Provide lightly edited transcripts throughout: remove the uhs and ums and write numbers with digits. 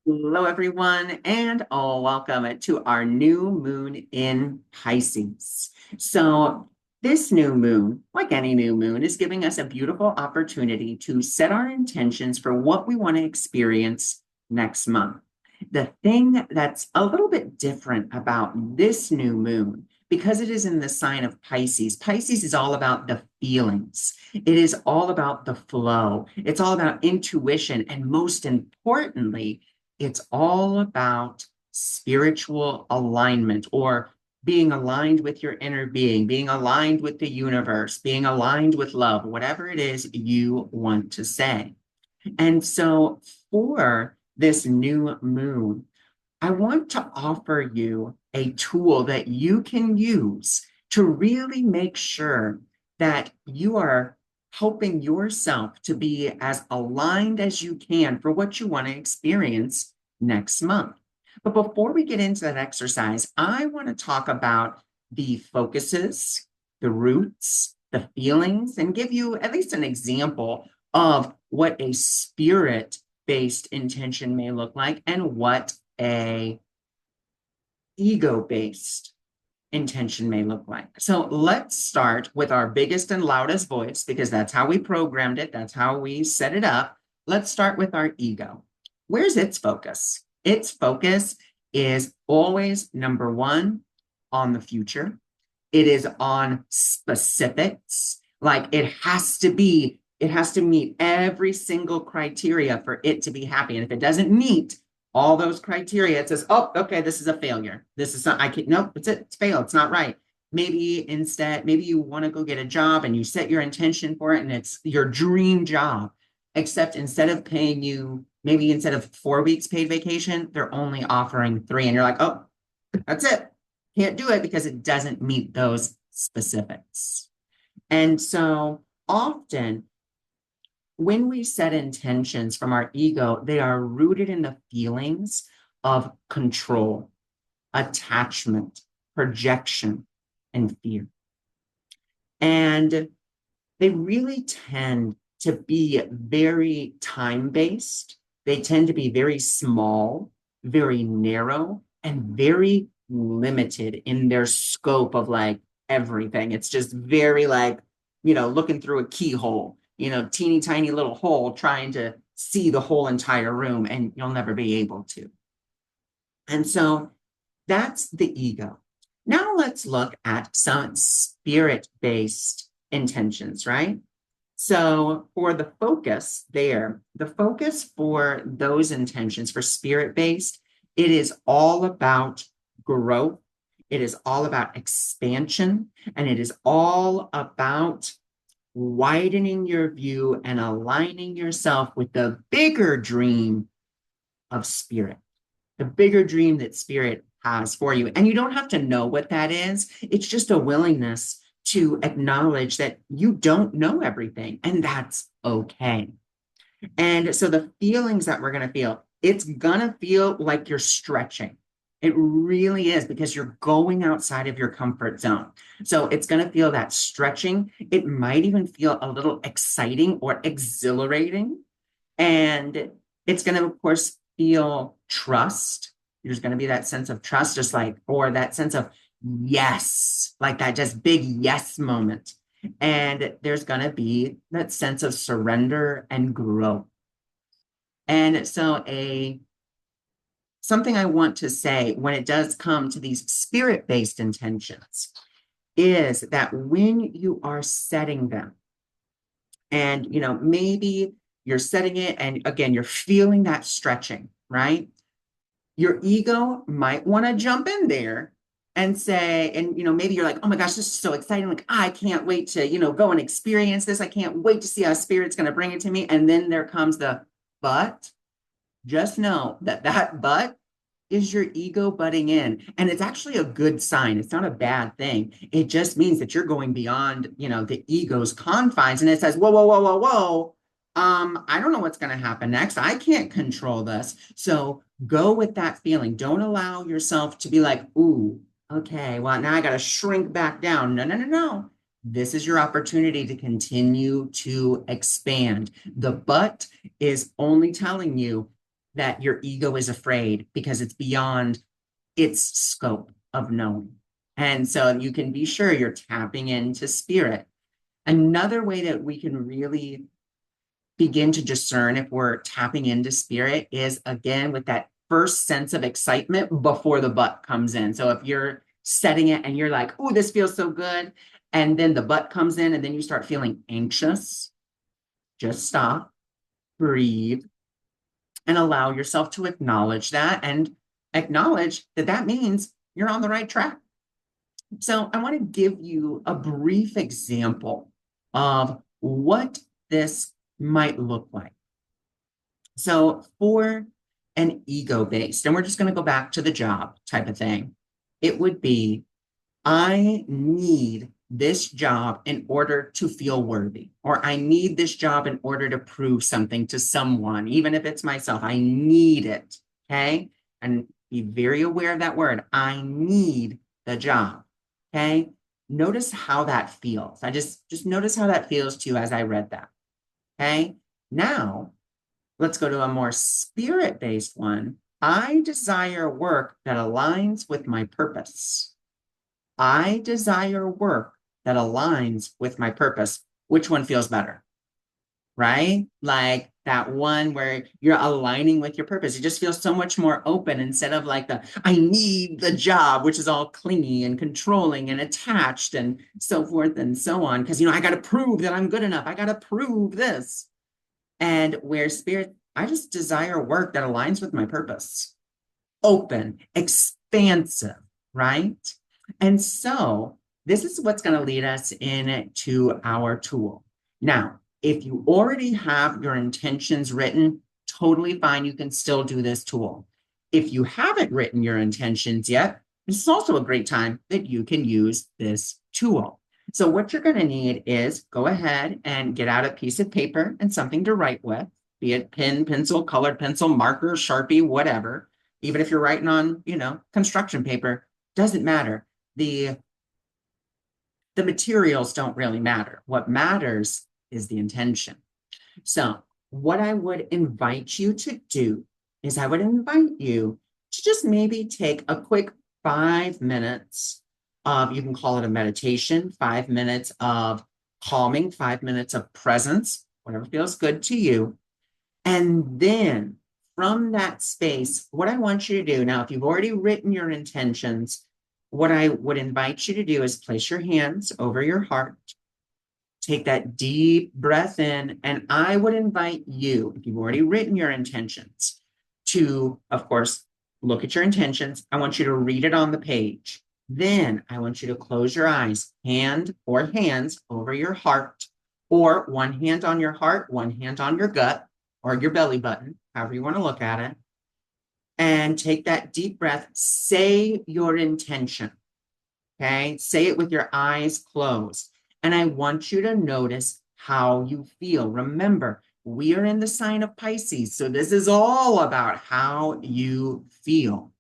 Hello, everyone, and welcome to our new moon in Pisces. So, this new moon, like any new moon, is giving us a beautiful opportunity to set our intentions for what we want to experience next month. The thing that's a little bit different about this new moon, because it is in the sign of Pisces, Pisces is all about the feelings. It is all about the flow. It's all about intuition. And most importantly, it's all about spiritual alignment or being aligned with your inner being, being aligned with the universe, being aligned with love, whatever it is you want to say. And so for this new moon, I want to offer you a tool that you can use to really make sure that you are helping yourself to be as aligned as you can for what you want to experience next month. But before we get into that exercise, I want to talk about the focuses, the roots, the feelings, and give you at least an example of what a spirit based intention may look like and what a ego-based intention may look like. So let's start with our biggest and loudest voice because that's how we programmed it. That's how we set it up. Let's start with our ego. Where's its focus? Its focus is always number one on the future. It is on specifics. Like it has to meet every single criteria for it to be happy. And if it doesn't meet all those criteria, it says, oh, okay, this is a failure. This is not, I can't, nope, it's failed. It's not right. Maybe you want to go get a job and you set your intention for it and it's your dream job, except instead of paying you, maybe instead of 4 weeks paid vacation, they're only offering 3. And you're like, oh, that's it. Can't do it because it doesn't meet those specifics. And so often when we set intentions from our ego, they are rooted in the feelings of control, attachment, projection, and fear. And they really tend to be very time based. They tend to be very small, very narrow, and very limited in their scope of like everything. It's just very like, looking through a keyhole, teeny tiny little hole trying to see the whole entire room, and you'll never be able to. And so that's the ego. Now let's look at some spirit based intentions, right? So for the focus there, the focus for those intentions for spirit based, it is all about growth. It is all about expansion, and it is all about widening your view and aligning yourself with the bigger dream of spirit, the bigger dream that spirit has for you. And you don't have to know what that is. It's just a willingness to acknowledge that you don't know everything, and that's okay. And so the feelings that we're going to feel, it's going to feel like you're stretching. It really is because you're going outside of your comfort zone. So it's going to feel that stretching. It might even feel a little exciting or exhilarating. And it's going to, of course, feel trust. There's going to be that sense of trust, just like, or that sense of yes, like that just big yes moment. And there's going to be that sense of surrender and growth. And so something I want to say when it does come to these spirit-based intentions is that when you are setting them, and maybe you're setting it, and again, you're feeling that stretching, right? Your ego might want to jump in there and say, and maybe you're like, oh my gosh, this is so exciting. Like, I can't wait to, go and experience this. I can't wait to see how spirit's going to bring it to me. And then there comes but just know that but is your ego butting in. And it's actually a good sign. It's not a bad thing. It just means that you're going beyond, the ego's confines. And it says, whoa, whoa, whoa, whoa, whoa. I don't know what's going to happen next. I can't control this. So go with that feeling. Don't allow yourself to be like, ooh, okay, well, now I got to shrink back down. No, no, no, no. This is your opportunity to continue to expand. The but is only telling you that your ego is afraid because it's beyond its scope of knowing. And so you can be sure you're tapping into spirit. Another way that we can really begin to discern if we're tapping into spirit is, again, with that first sense of excitement before the but comes in. So if you're setting it and you're like, oh, this feels so good, and then the but comes in and then you start feeling anxious, just stop, breathe, and allow yourself to acknowledge that, and acknowledge that that means you're on the right track. So I want to give you a brief example of what this might look like. So for an ego-based, and we're just going to go back to the job type of thing, it would be, I need this job in order to feel worthy, or I need this job in order to prove something to someone, even if it's myself. I need it, okay? And be very aware of that word. I need the job, okay? Notice how that feels. I just notice how that feels to you as I read that, okay? Now, let's go to a more spirit-based one. I desire work that aligns with my purpose. I desire work that aligns with my purpose. Which one feels better? Right? Like that one where you're aligning with your purpose. It just feels so much more open instead of like I need the job, which is all clingy and controlling and attached and so forth and so on. Because, I got to prove that I'm good enough. I got to prove this. And where spirit, I just desire work that aligns with my purpose. Open, expansive, right? And so this is what's going to lead us into our tool. Now, if you already have your intentions written, totally fine. You can still do this tool. If you haven't written your intentions yet, this is also a great time that you can use this tool. So what you're going to need is go ahead and get out a piece of paper and something to write with, be it pen, pencil, colored pencil, marker, Sharpie, whatever. Even if you're writing on, construction paper, doesn't matter. The materials don't really matter. What matters is the intention. So what I would invite you to do is I would invite you to just maybe take a quick 5 minutes of, you can call it a meditation, 5 minutes of calming, 5 minutes of presence, whatever feels good to you. And then from that space, what I want you to do now, if you've already written your intentions, what I would invite you to do is place your hands over your heart, take that deep breath in, and I would invite you, if you've already written your intentions, to, of course, look at your intentions. I want you to read it on the page. Then I want you to close your eyes, hand or hands over your heart, or one hand on your heart, one hand on your gut or your belly button, however you want to look at it. And take that deep breath. Say your intention, okay? Say it with your eyes closed. And I want you to notice how you feel. Remember, we are in the sign of Pisces, so this is all about how you feel.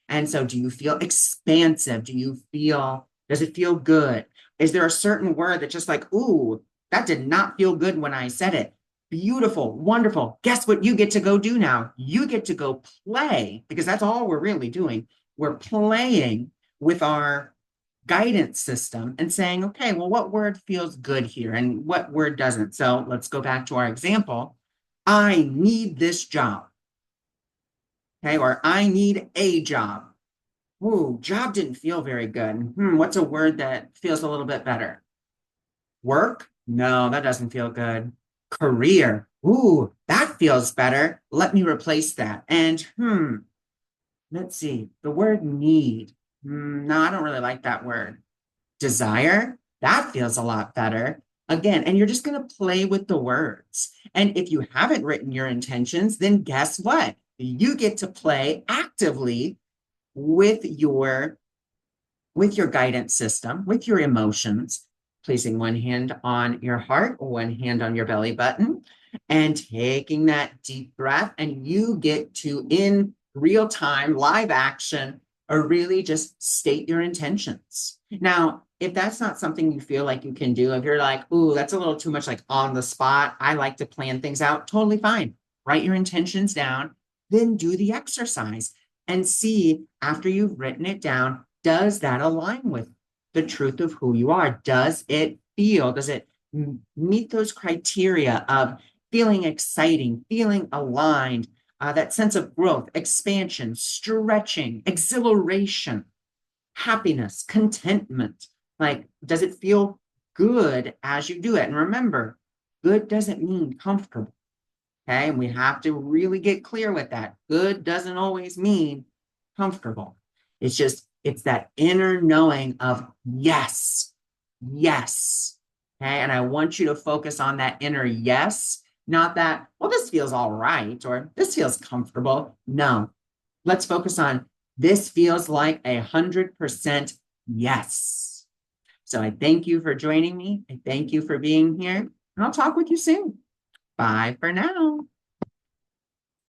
And so do you feel expansive? Does it feel good? Is there a certain word that just like, ooh, that did not feel good when I said it? Beautiful, wonderful. Guess what you get to go do now? You get to go play, because that's all we're really doing. We're playing with our guidance system and saying, okay, well, what word feels good here and what word doesn't? So let's go back to our example. I need this job. Okay, or I need a job. Ooh, job didn't feel very good. What's a word that feels a little bit better? Work? No, that doesn't feel good. Career. Ooh, that feels better. Let me replace that. And let's see. The word need. No, I don't really like that word. Desire. That feels a lot better. Again, and you're just going to play with the words. And if you haven't written your intentions, then guess what? You get to play actively with your guidance system, with your emotions, placing one hand on your heart, one hand on your belly button, and taking that deep breath. And you get to, in real time, live action, or really just state your intentions. Now, if that's not something you feel like you can do, if you're like, ooh, that's a little too much like on the spot, I like to plan things out, totally fine. Write your intentions down then do the exercise and see after you've written it down, does that align with the truth of who you are? Does it meet those criteria of feeling exciting, feeling aligned, that sense of growth, expansion, stretching, exhilaration, happiness, contentment? Like, does it feel good as you do it? And remember, good doesn't mean comfortable. Okay. And we have to really get clear with that. Good doesn't always mean comfortable. It's that inner knowing of yes, yes. Okay. And I want you to focus on that inner yes, not that, well, this feels all right or this feels comfortable. No, let's focus on this feels like 100% yes. So I thank you for joining me. I thank you for being here, and I'll talk with you soon. Bye for now.